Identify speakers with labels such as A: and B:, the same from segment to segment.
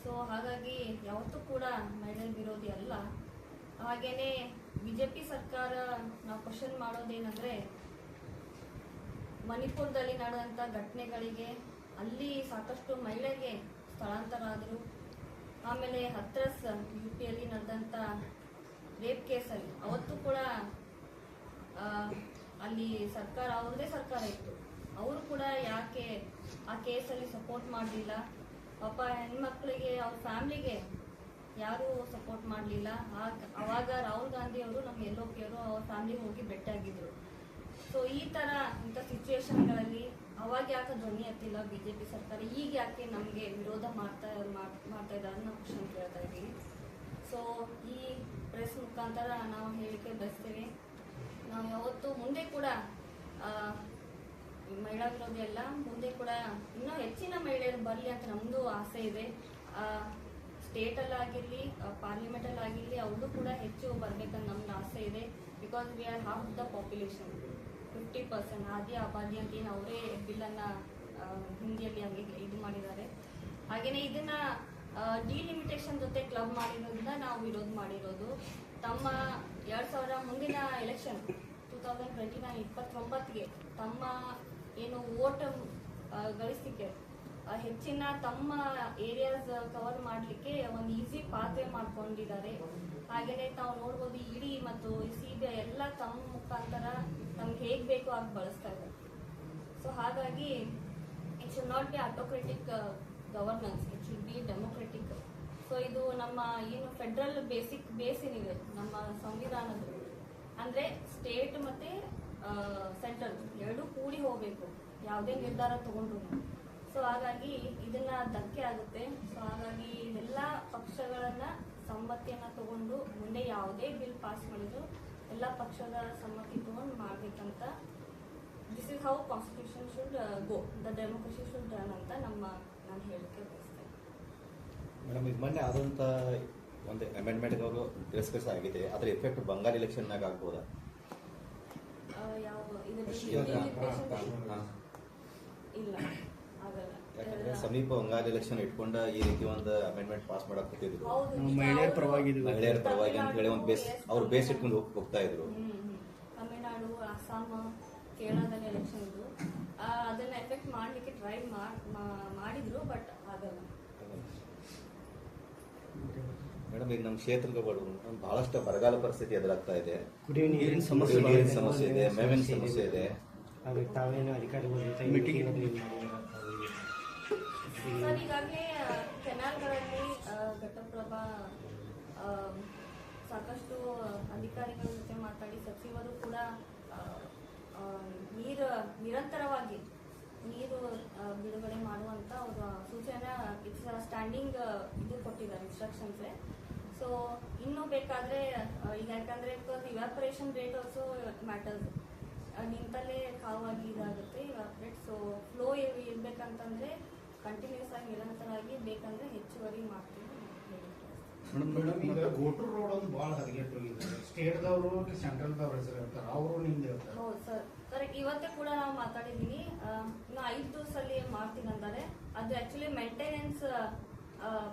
A: So ಹಾಗಾಗಿ ಯಾವತ್ತೂ ಕೂಡ ಮಹಿಳೆ ವಿರೋಧಿ ಅಲ್ಲ. ಹಾಗೇನೆ ಬಿಜೆಪಿ ಸರ್ಕಾರ ನಾವು ಕ್ವಶನ್ ಮಾಡೋದೇನೆಂದ್ರೆ, ಮಣಿಪುರದಲ್ಲಿ ನಡೆದಂಥ ಘಟನೆಗಳಿಗೆ ಅಲ್ಲಿ ಸಾಕಷ್ಟು ಮಹಿಳೆಗೆ ಸ್ಥಳಾಂತರ ಆದರು. ಆಮೇಲೆ ಹತ್ರಸ್ UPಯಲ್ಲಿ ನಡೆದಂಥ ರೇಪ್ ಕೇಸಲ್ಲಿ ಅವತ್ತು ಕೂಡ ಅಲ್ಲಿ ಸರ್ಕಾರ, ಅವ್ರದೇ ಸರ್ಕಾರ ಇತ್ತು, ಅವರು ಕೂಡ ಯಾಕೆ ಆ ಕೇಸಲ್ಲಿ ಸಪೋರ್ಟ್ ಮಾಡಲಿಲ್ಲ? ಪಾಪ ಹೆಣ್ಮಕ್ಳಿಗೆ, ಅವ್ರ ಫ್ಯಾಮ್ಲಿಗೆ ಯಾರೂ ಸಪೋರ್ಟ್ ಮಾಡಲಿಲ್ಲ. ಅವಾಗ ರಾಹುಲ್ ಗಾಂಧಿ ಅವರು, ನಮ್ಮ LOP ಅವರು ಅವ್ರ ಫ್ಯಾಮ್ಲಿಗೆ ಹೋಗಿ ಭೇಟಿಯಾಗಿದ್ರು. ಸೊ ಈ ಥರ ಇಂಥ ಸಿಚುವೇಶನ್ಗಳಲ್ಲಿ ಅವಾಗ ಯಾಕೆ ಧ್ವನಿ ಎತ್ತಿಲ್ಲ ಬಿಜೆಪಿ ಸರ್ಕಾರ? ಈಗ ಯಾಕೆ ನಮಗೆ ವಿರೋಧ ಮಾಡ್ತಾ ಇದ್ದಾರೆ ಅನ್ನೋ ಕ್ವಶನ್ ಕೇಳ್ತಾ ಇದ್ದೀವಿ. ಸೊ ಈ ಪ್ರೆಸ್ ಮುಖಾಂತರ ನಾವು ಹೇಳಿಕೆ ಬಯಸ್ತೇವೆ, ನಾವು ಯಾವತ್ತು ಮುಂದೆ ಕೂಡ ಮಹಿಳಾ ವಿರೋಧಿ ಅಲ್ಲ, ಮುಂದೆ ಕೂಡ ಇನ್ನೂ ಹೆಚ್ಚಿನ ಮಹಿಳೆಯರು ಬರಲಿ ಅಂತ ನಮ್ಮದು ಆಸೆ ಇದೆ. ಸ್ಟೇಟಲ್ಲಾಗಿರಲಿ, ಪಾರ್ಲಿಮೆಂಟಲ್ಲಾಗಿರಲಿ ಅವ್ರದ್ದು ಕೂಡ ಹೆಚ್ಚು ಬರಬೇಕಂತ ನಮ್ದು ಆಸೆ ಇದೆ. Because we are half the population, 50% ಆದಿ ಆಬಾದಿ ಅಂತ ಏನು ಅವರೇ ಬಿಲ್ಲನ್ನು ಹಿಂದಿಯಲ್ಲಿ ಹಂಗೆ ಇದು ಮಾಡಿದ್ದಾರೆ. ಹಾಗೆಯೇ ಇದನ್ನ ಡಿಲಿಮಿಟೇಷನ್ ಜೊತೆ ಕ್ಲಬ್ ಮಾಡಿರೋದ್ರಿಂದ ನಾವು ವಿರೋಧ ಮಾಡಿರೋದು. ತಮ್ಮ 2000 ಮುಂದಿನ ಎಲೆಕ್ಷನ್ 2029 ತಮ್ಮ ಏನು ವೋಟ್ ಗಳಿಸಲಿಕ್ಕೆ ಹೆಚ್ಚಿನ ತಮ್ಮ ಏರಿಯಾಸ್ ಕವರ್ ಮಾಡಲಿಕ್ಕೆ ಒಂದು ಈಸಿ ಪಾತ್ವೆ ಮಾಡ್ಕೊಂಡಿದ್ದಾರೆ. ಹಾಗೆಯೇ ತಾವು ನೋಡ್ಬೋದು, ಇಡಿ ಮತ್ತು CBI ಎಲ್ಲ ತಮ್ಮ ಮುಖಾಂತರ ನಮ್ಗೆ ಹೇಗೆ ಬೇಕೋ ಆಗಿ ಬಳಸ್ತಾ ಇದ್ದಾರೆ. ಸೊ ಹಾಗಾಗಿ it should not be autocratic governance, it should be democratic. So ಇದು ನಮ್ಮ ಏನು ಫೆಡರಲ್ ಬೇಸ್ ಏನಿದೆ ನಮ್ಮ ಸಂವಿಧಾನದ, ಅಂದರೆ ಸ್ಟೇಟ್ ಮತ್ತು ಸೆಂಟ್ರಲ್ ಎರಡೂ ಕೂಡಿ ಹೋಗಬೇಕು ಯಾವುದೇ ನಿರ್ಧಾರ ತಗೊಂಡ್ರು. ಸೊ ಹಾಗಾಗಿ ಇದನ್ನ ಧಕ್ಕೆ ಆಗುತ್ತೆ. ಸೊ ಹಾಗಾಗಿ ಎಲ್ಲ ಪಕ್ಷಗಳನ್ನ ಸಮ್ಮತಿಯನ್ನ ತಗೊಂಡು ಮುಂದೆ ಯಾವುದೇ ಬಿಲ್ ಪಾಸ್ ಮಾಡಿದ್ರು ಎಲ್ಲ ಪಕ್ಷದ ಸಮ್ಮತಿ ತಗೊಂಡು ಮಾಡ್ಬೇಕಂತ, this is how constitution should go, the democracy should run ಅಂತ ನಾನು ಹೇಳಕ್ಕೆ ಬಯಸ್ತೇನೆ.
B: ಮೇಡಮ್, ಇದು ಮೊನ್ನೆ ಆದಂಥ ಒಂದು ಅಮೆಂಡ್ಮೆಂಟ್ ಅವರು ತಿರಸ್ಕರಿಸ ಆಗಿದೆ, ಅದರ ಎಫೆಕ್ಟ್ ಬಂಗಾಲ್ ಎಲೆಕ್ಷನ್ನಾಗ ಆಗ್ಬೋದಾ?
A: ಯಾವ ಇಲ್ಲ, ಆಗಲ್ಲ.
B: ಯಾಕಂದ್ರೆ ಸಮೀಪ ಬಂಗಾಲ್ ಎಲೆಕ್ಷನ್ ಇಟ್ಕೊಂಡ ಈ ರೀತಿ ಒಂದು ಅಮೆಂಡ್ಮೆಂಟ್ ಪಾಸ್ ಮಾಡಕ್ ಕೂತಿದ್ರು,
C: ಮಹಿಳೆಯರ ಪರವಾಗಿ
B: ಅಂತ ಹೇಳಿ ಒಂದು ಬೇಸ್ ಇಟ್ಕೊಂಡು ಹೋಗ್ತಾ ಇದ್ರು.
A: ತಮಿಳುನಾಡು, ಅಸ್ಸಾಂ, ಕೇರಳದಲ್ಲಿ ಎಲೆಕ್ಷನ್ ಇದ್ದು ಅದನ್ನ ಎಫೆಕ್ಟ್ ಮಾಡ್ಲಿಕ್ಕೆ ಟ್ರೈ ಮಾಡಿದ್ರು, ಬಟ್ ಆಗಲ್ಲ.
B: ಮೇಡಮ್, ಈಗ ನಮ್ಮ ಕ್ಷೇತ್ರಗಳು ಬಹಳಷ್ಟು ಬರಗಾಲ ಪರಿಸ್ಥಿತಿ ಎದುರಾಗ್ತಾ ಇದೆ.
C: ಕುಡಿಯುವ ನೀರಿನ
B: ಸಮಸ್ಯೆ ಇದೆ, ಮೇವಿನ ಸಮಸ್ಯೆ ಇದೆ.
C: ತಾವೇನು ಅಧಿಕಾರಿಗಳು
A: ಸರ್, ಈಗಾಗಲೇ ಕೆನಾಲ್ಗಳಲ್ಲಿ ಘಟಪ್ರಭಾ ಸಾಕಷ್ಟು ಅಧಿಕಾರಿಗಳ ಜೊತೆ ಮಾತಾಡಿ ಸಚಿವರು ಕೂಡ ನಿರಂತರವಾಗಿ ನೀರು ಬಿಡುಗಡೆ ಮಾಡುವಂತ ಅವರ ಸೂಚನೆ, ಇಟ್ಸ್ ಸ್ಟ್ಯಾಂಡಿಂಗ್ ಇದು ಕೊಟ್ಟಿದ್ದಾರೆ, ಇನ್ಸ್ಟ್ರಕ್ಷನ್ಸ್. ಸೊ ಇನ್ನೂ ಬೇಕಾದ್ರೆ ಈಗ ಯಾಕಂದ್ರೆ ಇವ್ಯಾಪರೇಷನ್ ರೇಟ್ ಆಲ್ಸೋ ಮ್ಯಾಟರ್ಸ್, ನಿಂತಲ್ಲೇ ಕಾವಾಗಿ ಇದಾಗುತ್ತೆ ಇವ್ಯಾಪರೇಟ್. ಸೊ ಫ್ಲೋ ಇರ್ಬೇಕಂತಂದ್ರೆ ಕಂಟಿನ್ಯೂಸ್ ಆಗಿ ನಿರಂತರವಾಗಿ ಬೇಕಂದ್ರೆ ಹೆಚ್ಚುವರಿ ಮಾಡ್ತೀವಿ.
D: ಮೇಡಮ್, ಈಗ ಗೋಟ್ರು ರೋಡ್ ಒಂದು ಭಾಳ ಹದಗೆಟ್ಟು ಹೋಗಿದೆ. ಸ್ಟೇಟ್ದವರು ಸೆಂಟ್ರಲ್ದವ್ರ ಹೆಸರು ಹೇಳ್ತಾರೆ, ಅವರು ನಿಮ್ದು ಹೇಳ್ತಾರೆ.
A: ಹೌದು ಸರ್, ಕರೆಕ್ಟ್. ಇವತ್ತೇ ಕೂಡ ನಾವು ಮಾತಾಡಿದೀನಿ, ಇನ್ನು 5 ದಿವಸದಲ್ಲಿ ಮಾಡ್ತೀನಿ ಅಂತಾರೆ. ಅದು ಆಕ್ಚುಲಿ ಮೇಂಟೆನೆನ್ಸ್,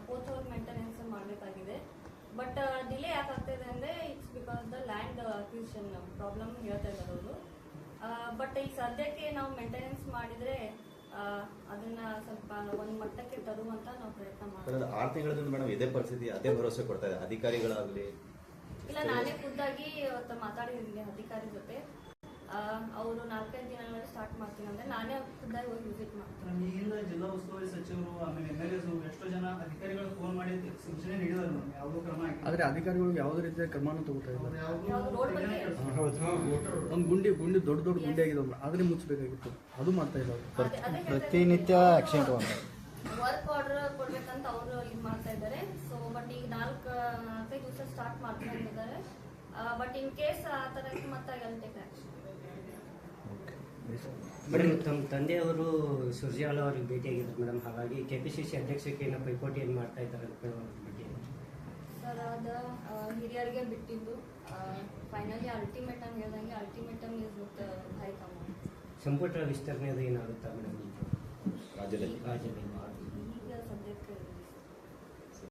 A: ಪೋತ್ ಅವ್ರ ಮೇಂಟೆನೆನ್ಸ್ ಮಾಡಬೇಕಾಗಿದೆ. ಬಟ್ ಡಿಲೇ ಯಾಕಾಗ್ತಿದೆ ಅಂದ್ರೆ it's because the land acquisition problem ಹೇಳ್ತಾ ಇದ್ದಾರೆ ಅವರು. ಬಟ್ ಈ ಸದ್ಯಕ್ಕೆ ನಾವು ಮೇಂಟೆನೆನ್ಸ್ ಮಾಡಿದ್ರೆ ಅದನ್ನ ಸ್ವಲ್ಪ ಒಂದು ಮಟ್ಟಕ್ಕೆ ತರುವಂತ ನಾವು ಪ್ರಯತ್ನ ಮಾಡ್ತೀವಿ.
B: 6 ತಿಂಗಳಿಂದ ಮೇಡಮ್ ಇದೇ ಪರಿಸ್ಥಿತಿ, ಅದೇ ಭರವಸೆ ಕೊಡ್ತಾ ಇದೆ ಅಧಿಕಾರಿಗಳಾಗ್ಲಿ.
A: ಇಲ್ಲ, ನಾನೇ ಖುದ್ದಾಗಿ ಇವತ್ತು ಮಾತಾಡಿದ್ದೀನಿ ಅಧಿಕಾರಿ ಜೊತೆ. ಅವರು 4-5 ದಿನಗಳಲ್ಲಿ ಸ್ಟಾರ್ಟ್ ಮಾಡ್ತೀನಿ ಅಂದ್ರೆ ನಾನೇ ಖುದ್ದಾಗಿ ಹೋಗಿ ವಿಸಿಟ್ ಮಾಡ್ತೀನಿ.
E: ಈಗಿನ ಜಿಲ್ಲಾ ಉಸ್ತುವಾರಿ ಸಚಿವರು ಆಮೇಲೆ MLAs ಎಷ್ಟೋ ಜನ ಅಧಿಕಾರಿಗಳು ಫೋನ್ ಮಾಡಿ ಸೂಚನೆ ನೀಡಿದ್ದಾರೆ, ಯಾವುದೋ ಕ್ರಮ ಆಗಿಲ್ಲ.
C: ಆದ್ರೆ ಅಧಿಕಾರಿಗಳು ಯಾವುದೇ ರೀತಿಯ ಕ್ರಮನ ತಗೋತಾ ಇದ್ದಾರೆ.
A: ರೋಡ್ ಬಗ್ಗೆ
C: ಒಂದು ಗುಂಡಿ ದೊಡ್ಡ ಗುಂಡಿ ಆಗಿದಲ್ಲ, ಆದ್ರೆ ಮುಚ್ಚಬೇಕಾಗಿತ್ತು, ಅದು ಮಾಡ್ತಾ ಇಲ್ಲ.
F: ಪ್ರತಿನಿತ್ಯ ಆಕ್ಸಿಡೆಂಟ್
A: ವರ್ಕ್ ಆರ್ಡರ್ ಕೊಡ್ಬೇಕಂತ ಅವರು ಇದು ಮಾಡ್ತಾ ಇದ್ದಾರೆ. ಸೊ ಬಟ್ ಈಗ 4-5 ದಿವಸ ಸ್ಟಾರ್ಟ್ ಮಾಡ್ತಾ ಇದ್ದಾರೆ. ಬಟ್ ಇನ್ ಕೇಸ್ ಆ ತರ ಮತ್ತೆ ಟೇಕ್ ಆಕ್ಷನ್.
F: ಮೇಡಮ್, ತಮ್ಮ ತಂದೆಯವರು ಸುರ್ಜೇವಾಲಾ ಅವರಿಗೆ ಭೇಟಿಯಾಗಿದ್ರು ಮೇಡಮ್, ಹಾಗಾಗಿ KPCC ಅಧ್ಯಕ್ಷಕ್ಕೆ ಪೈಪೋಟಿ ಏನು ಮಾಡ್ತಾ ಇದ್ದಾರೆ ಬಗ್ಗೆ?
A: ಸರ್, ಅದು ಹಿರಿಯರಿಗೆ ಬಿಟ್ಟಿದ್ದು. ಫೈನಲಿ ಅಲ್ಟಿಮೇಟಮ್ ಹೇಳ್ದಂಗೆ, ಅಲ್ಟಿಮೇಟಮ್ ಇಸ್ ವಿತ್ ಹೈಕಮಾಂಡ್.
F: ಸಂಪುಟ ವಿಸ್ತರಣೆ ಅದು ಏನಾಗುತ್ತಾ ಮೇಡಮ್
B: ರಾಜ್ಯದಲ್ಲಿ?